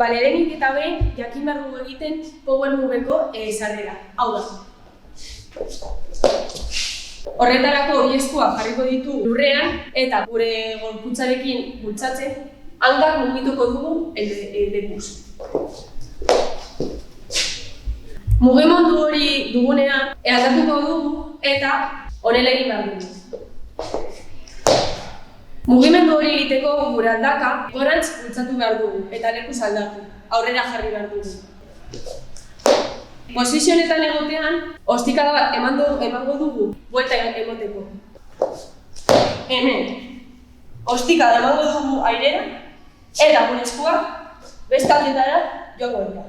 lehenik eta behin, jakin behar dugu egiten power moveko sarrera. Hau da. Horretarako bi eskuak jarriko ditu lurrean eta gure gorputzarekin bultzatzen hankak mugituko dugu lekuz. Mugimendu hori dugunean aldatuko dugu eta honela egin behar dugu. Mugimendu hori egiteko gure aldaka gorantz bultzatu behar dugu eta lekuz aldatu, aurrera jarri behar dugu. Posizio honetan egotean, ostikada bat emango dugu buelta emoteko. Hemen, ostikada emango dugu airera eta gure eskuak beste aldetara joango dira.